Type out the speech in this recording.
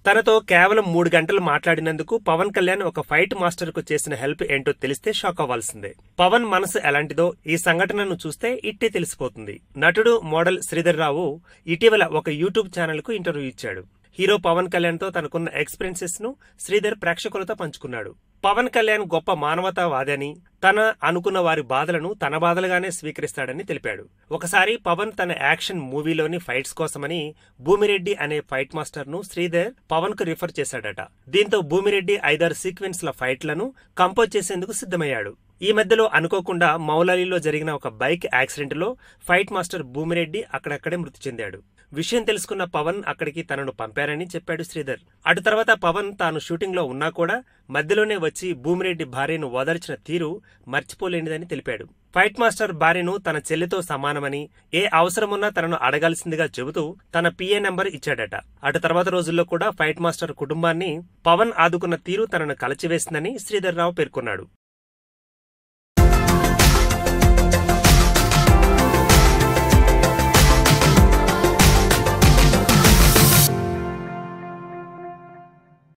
తనతో కేవలం 3 గంటలు మాట్లాడినందుకు పవన్ కళ్యాణ్ ఒక ఫైట్ మాస్టర్ కు చేసిన హెల్ప్ ఏంటో తెలిస్తే షాక్ అవ్వాల్సిందే. పవన్ మనసు ఎలాంటిదో ఈ సంఘటనను చూస్తే ఇట్టే తెలిసిపోతుంది. నటుడు, మోడల్ శ్రీధర్ రావు ఇటీవల ఒక యూట్యూబ్ ఛానల్ కు ఇంటర్వ్యూ ఇచ్చాడు. హీరో పవన్ కళ్యాణ్ తో తనకున్న ఎక్స్పీరియన్సెస్ ను శ్రీధర్ ప్రేక్షకులతో పంచుకున్నాడు. పవన్ కళ్యాణ్ గొప్ప మానవతావాది అని, తన అనుకున్న వారి బాధలను తన బాధలుగానే స్వీకరిస్తాడని తెలిపాడు. ఒకసారి పవన్ తన యాక్షన్ మూవీలోని ఫైట్స్ కోసమని భూమిరెడ్డి అనే ఫైట్ మాస్టర్ ను శ్రీధర్ పవన్ కు రిఫర్ చేశాడట. దీంతో భూమిరెడ్డి 5-6 సీక్వెన్స్ల ఫైట్లను కంపోజ్ చేసేందుకు సిద్ధమయ్యాడు. ఈ మధ్యలో అనుకోకుండా మౌలాలీలో జరిగిన ఒక బైక్ యాక్సిడెంట్ లో ఫైట్ మాస్టర్ భూమిరెడ్డి అక్కడక్కడే మృతి చెందాడు. విషయం తెలుసుకున్న పవన్ అక్కడికి తనను పంపారని చెప్పాడు శ్రీధర్. అటు తర్వాత పవన్ తాను షూటింగ్ లో ఉన్నా కూడా మధ్యలోనే వచ్చి భూమిరెడ్డి భార్యను ఓదార్చిన తీరు మర్చిపోలేనిదని తెలిపాడు. ఫైట్ మాస్టర్ భార్యను తన చెల్లితో సమానమని, ఏ అవసరమున్నా తనను అడగాల్సిందిగా చెబుతూ తన పిఏ నెంబర్ ఇచ్చాడట. అటు తర్వాత రోజుల్లో కూడా ఫైట్ మాస్టర్ కుటుంబాన్ని పవన్ ఆదుకున్న తీరు తనను కలచివేసిందని శ్రీధర్ రావు పేర్కొన్నాడు.